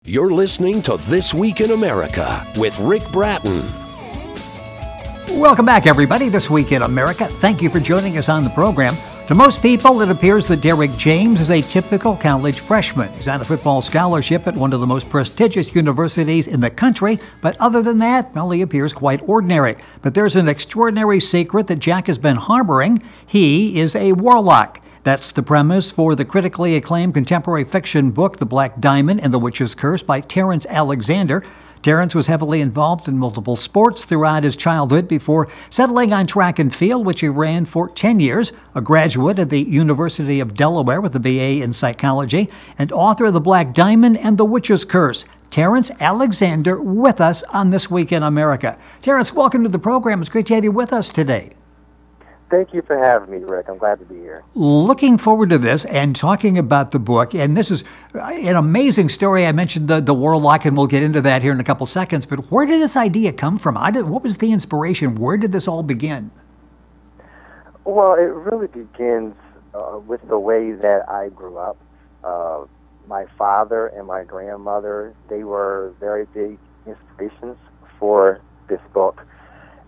You're listening to This Week in America with Rick Bratton. Welcome back, everybody. This Week in America. Thank you for joining us on the program. To most people, it appears that Derek James is a typical college freshman. He's on a football scholarship at one of the most prestigious universities in the country, but other than that, well, he appears quite ordinary. But there's an extraordinary secret that Jack has been harboring. He is a warlock. That's the premise for the critically acclaimed contemporary fiction book, The Black Diamond and the Witch's Curse by Terrance Alexander. Terrence was heavily involved in multiple sports throughout his childhood before settling on track and field, which he ran for 10 years, a graduate at the University of Delaware with a BA in psychology, and author of The Black Diamond and the Witch's Curse. Terrance Alexander with us on This Week in America. Terrance, welcome to the program. It's great to have you with us today. Thank you for having me, Rick. I'm glad to be here. Looking forward to this and talking about the book. And this is an amazing story. I mentioned the warlock, and we'll get into that here in a couple seconds. But where did this idea come from? What was the inspiration? Where did this all begin? Well, it really begins with the way that I grew up. My father and my grandmother, they were very big inspirations for this book.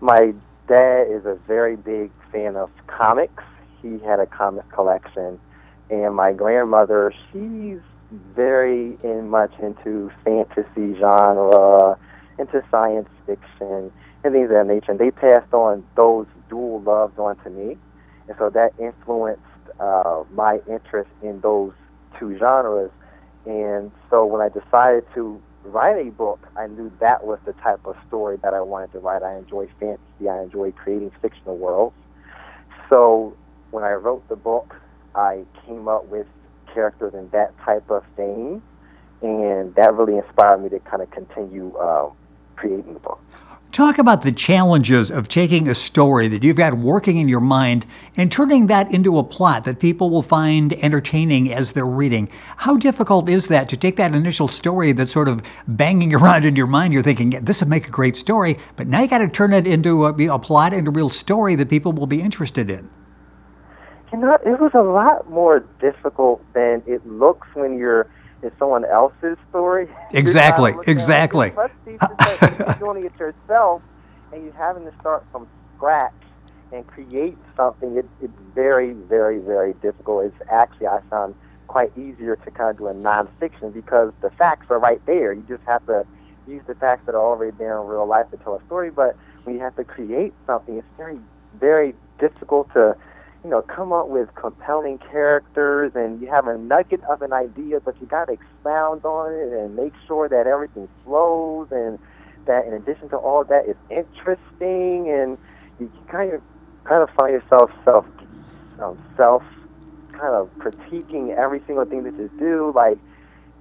My dad is a very big fan of comics. He had a comic collection. And my grandmother, she's very much into fantasy genre, into science fiction, and things of that nature. And they passed on those dual loves on to me. And so that influenced my interest in those two genres. And so when I decided to write a book, I knew that was the type of story that I wanted to write. I enjoy fantasy. I enjoy creating fictional worlds. So when I wrote the book, I came up with characters in that type of thing, and that really inspired me to kind of continue creating the book. Talk about the challenges of taking a story that you've got working in your mind and turning that into a plot that people will find entertaining as they're reading. How difficult is that to take that initial story that's sort of banging around in your mind? You're thinking, yeah, this would make a great story, but now you got to turn it into a plot and a real story that people will be interested in. You know, it was a lot more difficult than it looks when it's someone else's story. Exactly. You're doing it yourself, and you're having to start from scratch and create something. It's very, very, very difficult. It's actually, I found, quite easier to kind of do a nonfiction because the facts are right there. You just have to use the facts that are already there in real life to tell a story. But when you have to create something, it's very, very difficult to come up with compelling characters, and you have a nugget of an idea, but you got to expound on it and make sure that everything flows, and that in addition to all that, it's interesting, and you kind of find yourself kind of critiquing every single thing that you do. Like,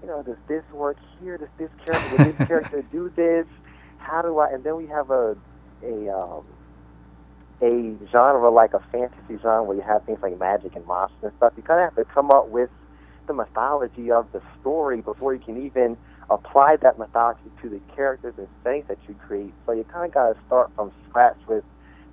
does this work here? Does this character do this? How do I? And then we have a genre like a fantasy genre where you have things like magic and monsters and stuff. You kind of have to come up with the mythology of the story before you can even apply that mythology to the characters and settings that you create. So you kind of got to start from scratch with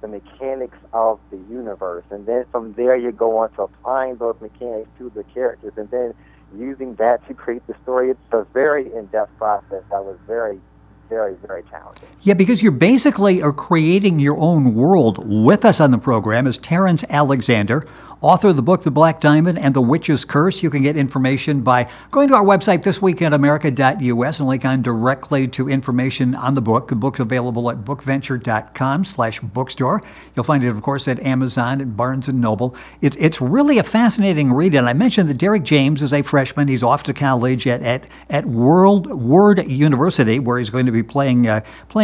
the mechanics of the universe, and then from there you go on to applying those mechanics to the characters, and then using that to create the story. It's a very in-depth process that was very, very, very challenging. Yeah, because you basically are creating your own world. With us on the program is Terrance Alexander, author of the book The Black Diamond and the Witch's Curse. You can get information by going to our website, thisweekinamerica.us, and link on directly to information on the book. The book's available at bookventure.com/bookstore. You'll find it, of course, at Amazon and Barnes & Noble. It's really a fascinating read, and I mentioned that Derek James is a freshman. He's off to college at Word University, where he's going to be playing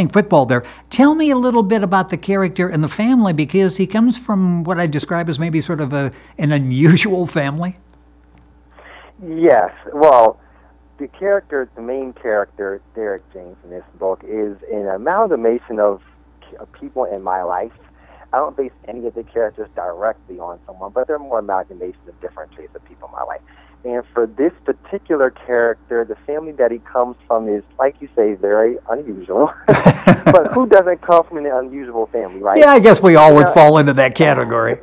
football there. Tell me a little bit about the character and the family, because he comes from what I describe as maybe sort of an unusual family. Yes. Well, the main character, Derek James, in this book is an amalgamation of people in my life. I don't base any of the characters directly on someone, but they're more amalgamations of different traits of people in my life. And for this particular character, the family that he comes from is, like you say, very unusual. But who doesn't come from an unusual family, right? Yeah, I guess we all would fall into that category.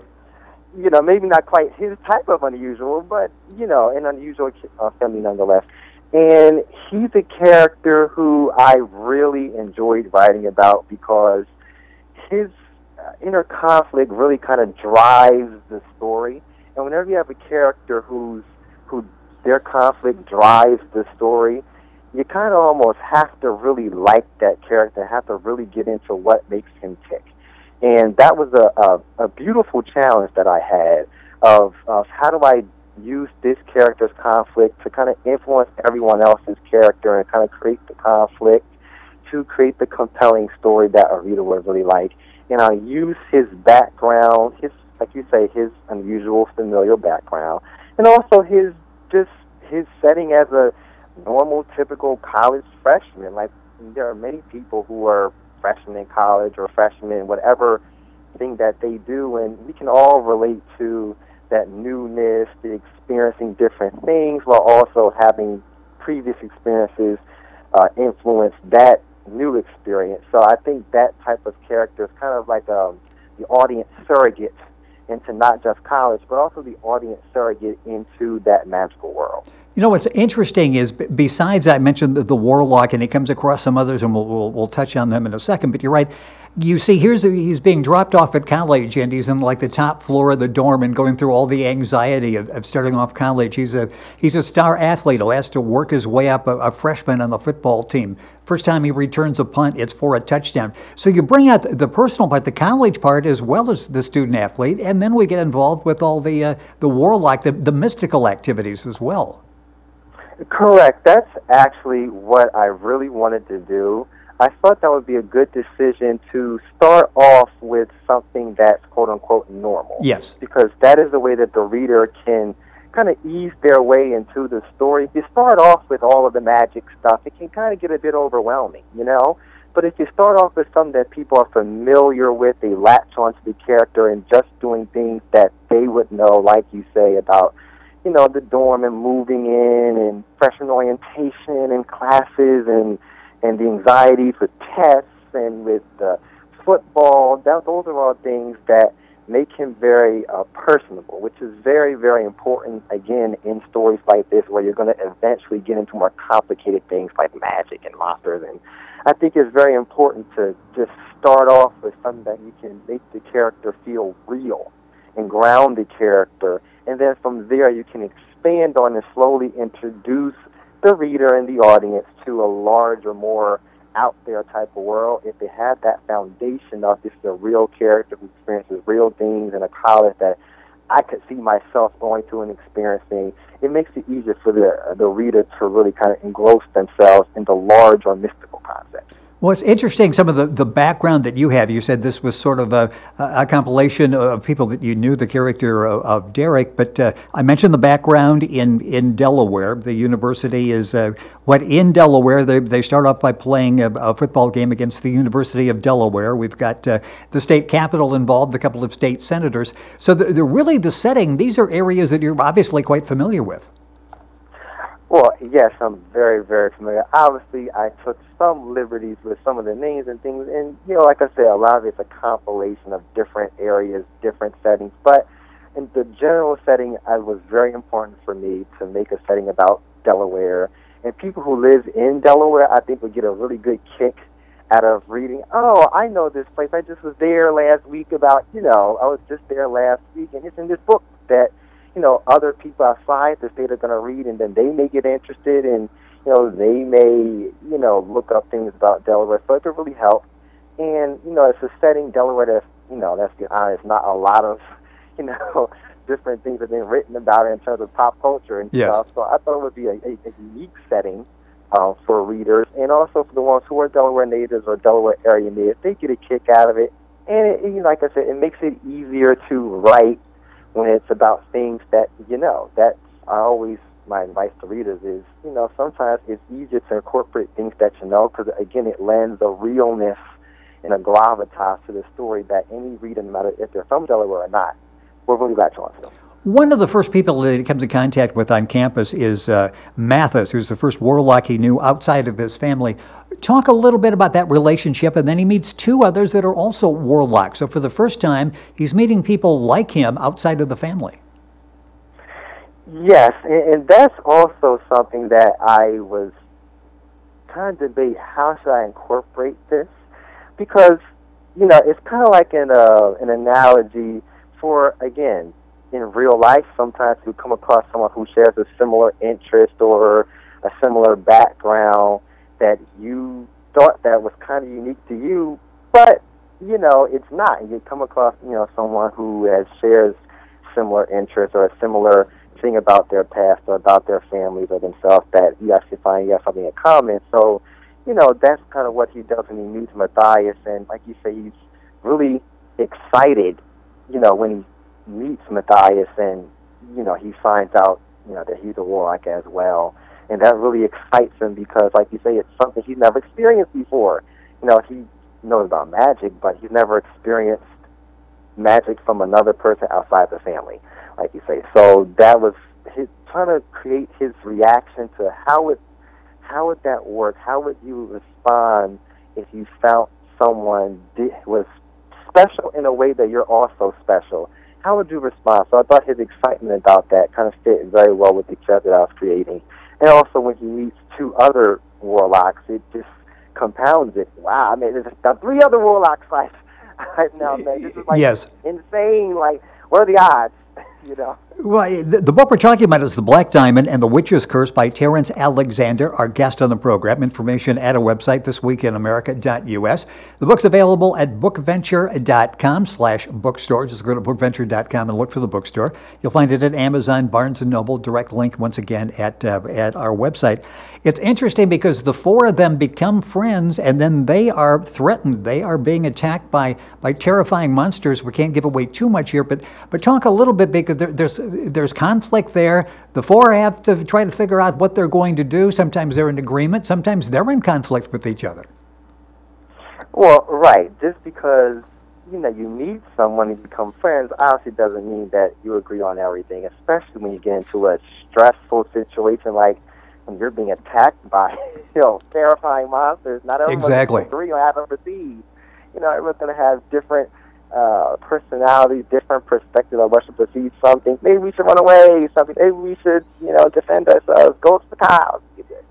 Maybe not quite his type of unusual, but, an unusual family nonetheless. And he's a character who I really enjoyed writing about because his inner conflict really kind of drives the story. And whenever you have a character who their conflict drives the story, you kind of almost have to really like that character, have to really get into what makes him tick. And that was a beautiful challenge that I had of how do I use this character's conflict to kind of influence everyone else's character and kind of create the conflict to create the compelling story that a reader would really like. And I use his background, his, like you say, his unusual familial background, and also his setting as a normal, typical college freshman. Like, there are many people who are freshmen in college or freshmen in whatever thing that they do, and we can all relate to that newness, the experiencing different things while also having previous experiences influence that new experience. So I think that type of character is kind of like the audience surrogate into not just college, but also the audience surrogate into that magical world. You know, what's interesting is, besides I mentioned the warlock, and he comes across some others, and we'll touch on them in a second, but you're right. You see, he's being dropped off at college, and he's in like the top floor of the dorm and going through all the anxiety of starting off college. He's a star athlete who has to work his way up, a freshman on the football team. First time he returns a punt, it's for a touchdown. So you bring out the personal part, the college part, as well as the student athlete, and then we get involved with all the warlock, the mystical activities as well. Correct. That's actually what I really wanted to do. I thought that would be a good decision to start off with something that's quote-unquote normal. Yes. Because that is the way that the reader can kind of ease their way into the story. If you start off with all of the magic stuff, it can kind of get a bit overwhelming, you know? But if you start off with something that people are familiar with, they latch onto the character and just doing things that they would know, like you say, about, you know, the dorm and moving in and freshman orientation and classes and the anxieties with tests and with football. Those are all things that make him very personable, which is very, very important, again, in stories like this where you're going to eventually get into more complicated things like magic and monsters. And I think it's very important to just start off with something that you can make the character feel real and ground the character. And then from there, you can expand on and slowly introduce the reader and the audience to a larger, more out there type of world. If they have that foundation of this is a real character who experiences real things in a college that I could see myself going through and experiencing, it makes it easier for the reader to really kind of engross themselves in the large or mystical concepts. Well, it's interesting, some of the background that you have. You said this was sort of a compilation of people that you knew, the character of Derek, but I mentioned the background in Delaware. The university is, in Delaware, they start off by playing a football game against the University of Delaware. We've got the state capitol involved, a couple of state senators. So they're really the setting. These are areas that you're obviously quite familiar with. Well, yes, I'm very, very familiar. Obviously, I took some liberties with some of the names and things, and, you know, like I said, a lot of it's a compilation of different areas, different settings, but in the general setting, it was very important for me to make a setting about Delaware, and people who live in Delaware, I think, would get a really good kick out of reading, oh, I know this place, I just was there last week about, you know, I was just there last week, and it's in this book that, you know, other people outside the state are going to read, and then they may get interested, and, you know, they may, you know, look up things about Delaware. So it could really help. And, you know, it's a setting, Delaware, that's, you know, let's be honest, not a lot of, you know, different things have been written about it in terms of pop culture and stuff. So I thought it would be a unique setting for readers, and also for the ones who are Delaware natives or Delaware area natives. They get a kick out of it. And, you know, like I said, it makes it easier to write when it's about things that, you know, that's always my advice to readers is, you know, sometimes it's easier to incorporate things that you know because, again, it lends a realness and a gravitas to the story that any reader, no matter if they're from Delaware or not, will really latch on to. One of the first people that he comes in contact with on campus is Mathis, who's the first warlock he knew outside of his family. Talk a little bit about that relationship, and then he meets two others that are also warlocks. So for the first time, he's meeting people like him outside of the family. Yes, and that's also something that I was trying to debate. How should I incorporate this? Because, it's kind of like an analogy for, again, in real life, sometimes you come across someone who shares a similar interest or a similar background that you thought that was kind of unique to you, but, it's not. You come across, someone who shares similar interests or a similar thing about their past or about their families or themselves that you actually find you have something in common. So, that's kind of what he does when he meets Matthias. And like you say, he's really excited, when he meets Matthias and, he finds out, that he's a warlock as well. And that really excites him because, like you say, it's something he's never experienced before. He knows about magic, but he's never experienced magic from another person outside the family, like you say. So that was trying to create his reaction to how would that work? How would you respond if you found someone was special in a way that you're also special? How would you respond? So I thought his excitement about that kind of fit very well with the character that I was creating. And also when he meets two other warlocks, it just compounds it. Wow, I mean, there's got three other warlocks right now, man. This is like insane. Like, what are the odds? Well, the book we're talking about is The Black Diamond and the Witch's Curse by Terrance Alexander, our guest on the program. Information at our website, thisweekinamerica.us. The book's available at bookventure.com/bookstore. Just go to bookventure.com and look for the bookstore. You'll find it at Amazon, Barnes & Noble, direct link once again at our website. It's interesting because the four of them become friends and then they are threatened. They are being attacked by terrifying monsters. We can't give away too much here, but talk a little bit because there's conflict there. The four have to try to figure out what they're going to do. Sometimes they're in agreement. Sometimes they're in conflict with each other. Well, right. Just because, you meet someone and become friends obviously doesn't mean that you agree on everything, especially when you get into a stressful situation like when you're being attacked by, terrifying monsters. Not everyone's going to agree on how to proceed. Everyone's going to have different personalities, different perspectives on what should proceed. Something, maybe we should run away. Something, maybe we should, defend ourselves, go to the cows.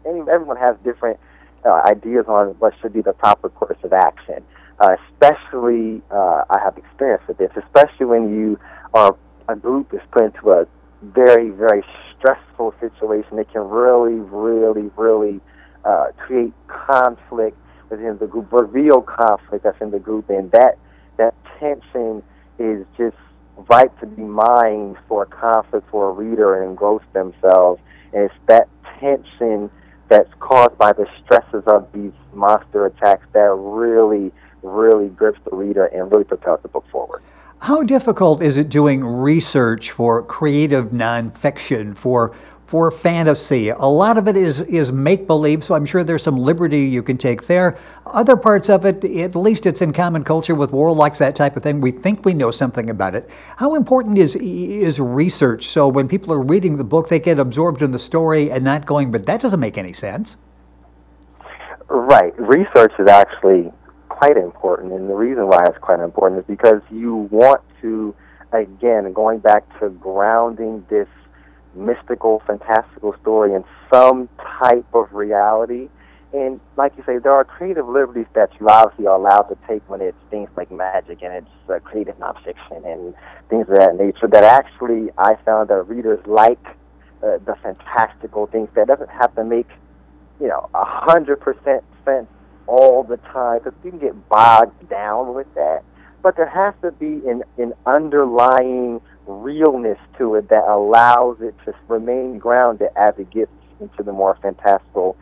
Everyone has different ideas on what should be the proper course of action. Especially, I have experience with this, especially when a group is put into a very, very stressful situation. It can really, really, really create conflict within the group, real conflict that's in the group, and that tension is just right to be mined for conflict for a reader and engross themselves. And it's that tension that's caused by the stresses of these monster attacks that really, really grips the reader and really propels the book forward. How difficult is it doing research for creative nonfiction, for fantasy? A lot of it is make-believe, so I'm sure there's some liberty you can take there. Other parts of it, at least it's in common culture with warlocks, that type of thing. We think we know something about it. How important is research so when people are reading the book, they get absorbed in the story and not going, but that doesn't make any sense? Right. Research is actually quite important, and the reason why it's quite important is because you want to, again, going back to grounding this mystical, fantastical story in some type of reality. And like you say, there are creative liberties that you obviously are allowed to take when it's things like magic and it's creative nonfiction and things of that nature that actually I found that readers like the fantastical things. That doesn't have to make 100% sense all the time, because you can get bogged down with that. But there has to be an underlying realness to it that allows it to remain grounded as it gets into the more fantastical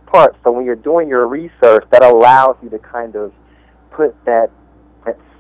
parts. So when you're doing your research, that allows you to kind of put that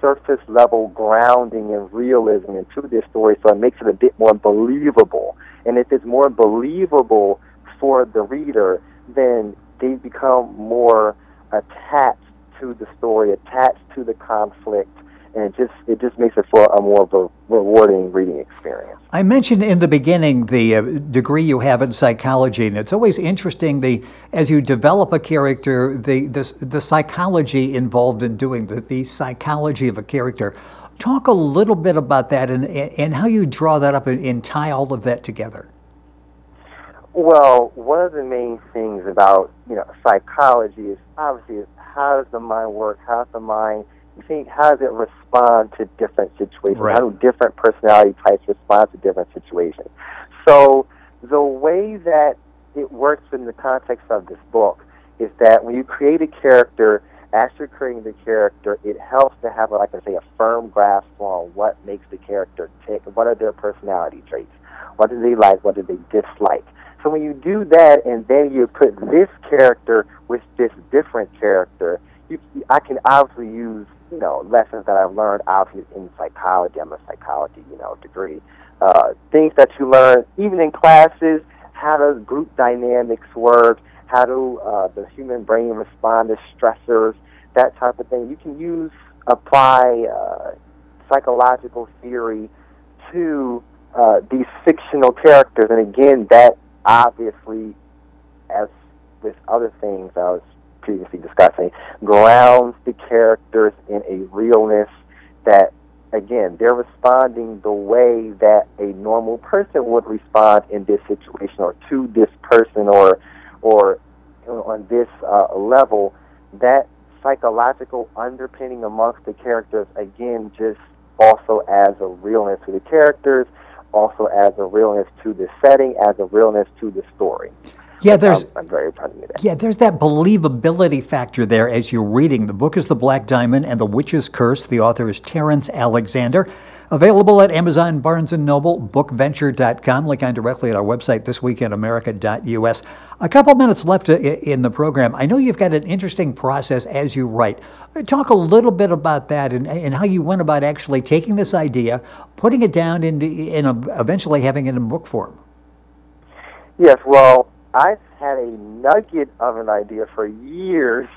surface level grounding and realism into this story, so it makes it a bit more believable. And if it's more believable for the reader, then they become more attached to the story, attached to the conflict, and it just makes it for a more rewarding reading experience. I mentioned in the beginning the degree you have in psychology, and it's always interesting as you develop a character, the psychology involved in doing the psychology of a character. Talk a little bit about that and how you draw that up and tie all of that together. Well, one of the main things about, psychology is obviously how does the mind work? How does the mind think? How does it respond to different situations? Right. How do different personality types respond to different situations? So the way that it works in the context of this book is that when you create a character, as you're creating the character, it helps to have, like I say, a firm grasp on what makes the character tick. What are their personality traits? What do they like? What do they dislike? So when you do that, and then you put this character with this different character, I can obviously use, lessons that I've learned obviously in psychology. I'm a psychology, degree. Things that you learn even in classes. How does group dynamics work? How do the human brain respond to stressors? That type of thing. You can apply psychological theory to these fictional characters, and again, that obviously, as with other things I was previously discussing, grounds the characters in a realness that, again, they're responding the way that a normal person would respond in this situation, or to this person, or on this level. That psychological underpinning amongst the characters, again, just also adds a realness to the characters, also adds a realness to the setting, adds a realness to the story. Yeah, I'm very proud of that. Yeah, there's that believability factor there as you're reading. The book is The Black Diamond and the Witch's Curse. The author is Terrance Alexander. Available at Amazon, Barnes & Noble, bookventure.com. Link on directly at our website, thisweekinamerica.us. A couple minutes left in the program. I know you've got an interesting process as you write. Talk a little bit about that and how you went about actually taking this idea, putting it down, and eventually having it in book form. Yes, well, I've had a nugget of an idea for years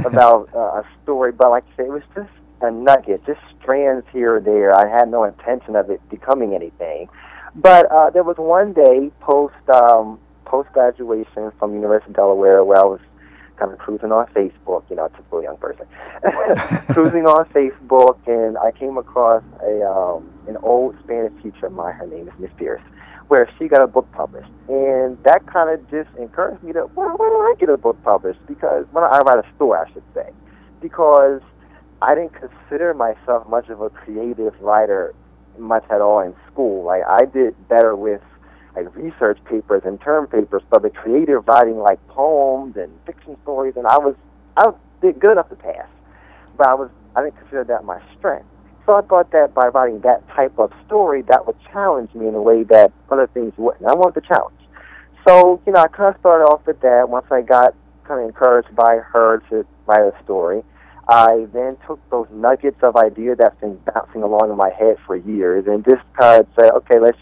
about a story, but like I say, it was just a nugget, just strands here or there. I had no intention of it becoming anything. But there was one day post-graduation from University of Delaware where I was kind of cruising on Facebook, typical young person, cruising on Facebook, and I came across an old Spanish teacher of mine. Her name is Miss Pierce, where she got a book published. And that kind of just encouraged me to, why don't I get a book published? Because, I write a story, I should say. Because I didn't consider myself much of a creative writer much at all in school. Like, I did better with research papers and term papers, but the creative writing, like poems and fiction stories, and I did good enough to pass. But I didn't consider that my strength. So I thought that by writing that type of story, that would challenge me in a way that other things wouldn't. I wanted the challenge. So, I kind of started off with that. Once I got kind of encouraged by her to write a story, I then took those nuggets of idea that's been bouncing along in my head for years and just kind of said, okay, let's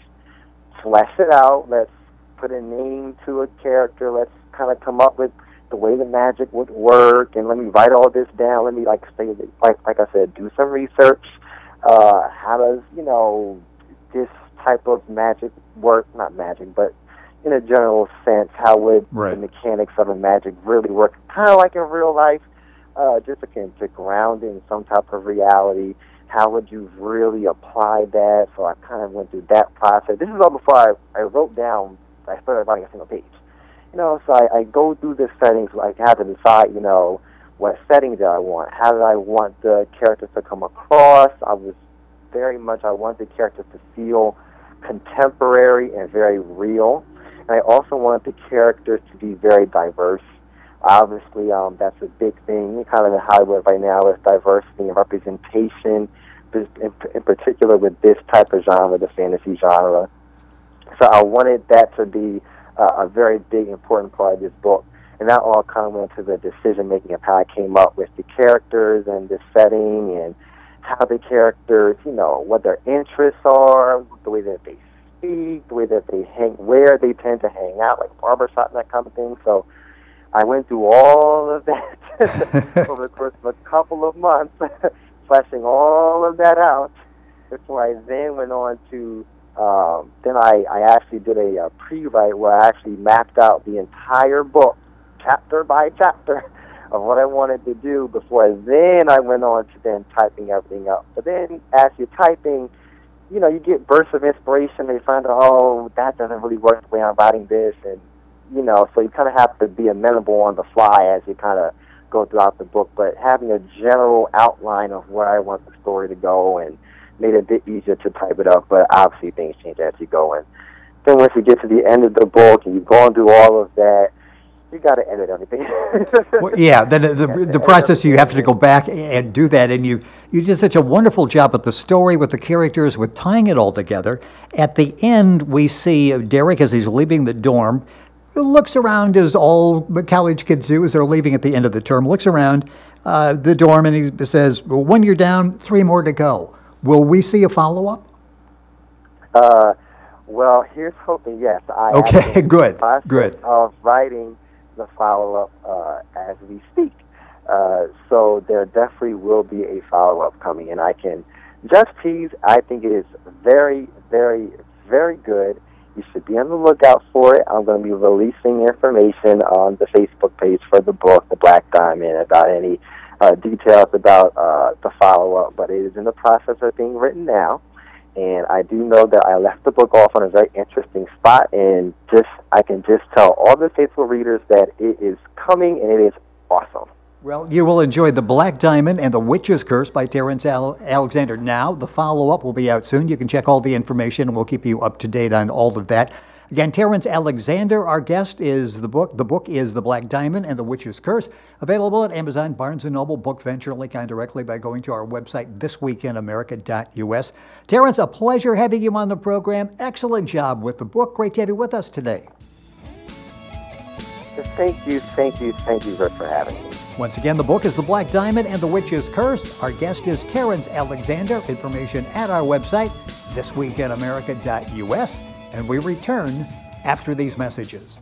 flesh it out. Let's put a name to a character. Let's kind of come up with the way the magic would work, and let me write all this down. Let me, like I said, do some research. How does, this type of magic work? Not magic, but in a general sense, how would the mechanics of a magic really work? Kind of like in real life, just again, to ground in some type of reality. How would you really apply that? So I kind of went through that process. This is all before I wrote down, I started writing a single page. So I go through the settings. I have to decide, what setting do I want? How did I want the characters to come across? I want the characters to feel contemporary and very real. And I also wanted the characters to be very diverse. Obviously, that's a big thing kind of in Hollywood right now, is diversity and representation, in particular with this type of genre, the fantasy genre. So I wanted that to be a very big, important part of this book. And that all kind of went to the decision-making of how I came up with the characters and the setting and how the characters, what their interests are, the way that they speak, the way that they where they tend to hang out, like barbershop and that kind of thing. So I went through all of that over the course of a couple of months, fleshing all of that out before I then went on to, then I actually did a pre-write where I actually mapped out the entire book, chapter by chapter, of what I wanted to do before then I went on to then typing everything up. But then as you're typing, you get bursts of inspiration. You find out, that doesn't really work the way I'm writing this, and so you kind of have to be amenable on the fly as you kind of go throughout the book, but having a general outline of where I want the story to go and made it a bit easier to type it up, but obviously things change as you go. And then once you get to the end of the book and you've gone through all of that, you got to edit everything. Well, yeah, then the process, you have to go back and do that, and you did such a wonderful job with the story, with the characters, with tying it all together. At the end, we see Derek, as he's leaving the dorm, looks around, as all college kids do as they're leaving at the end of the term, looks around the dorm, and he says, well, 1 year down, 3 more to go. Will we see a follow-up? Well, here's hoping, yes. Okay, good. Of writing the follow-up as we speak. So there definitely will be a follow-up coming, and I can just tease, I think it is very, very, very good. You should be on the lookout for it. I'm going to be releasing information on the Facebook page for the book, The Black Diamond, about any details about the follow-up, but it is in the process of being written now. And I do know that I left the book off on a very interesting spot, and I can just tell all the faithful readers that it is coming, and it is awesome. Well, you will enjoy The Black Diamond and The Witch's Curse by Terrance Alexander now. The follow-up will be out soon. You can check all the information, and we'll keep you up to date on all of that. Again, Terrance Alexander, our guest, is the book. The book is The Black Diamond and The Witch's Curse, available at Amazon, Barnes & Noble, Book Venture. Link on directly by going to our website, thisweekinamerica.us. Terrance, a pleasure having you on the program. Excellent job with the book. Great to have you with us today. Thank you, Rick, for having me. Once again, the book is The Black Diamond and The Witch's Curse. Our guest is Terrance Alexander. Information at our website, thisweekinamerica.us. And we return after these messages.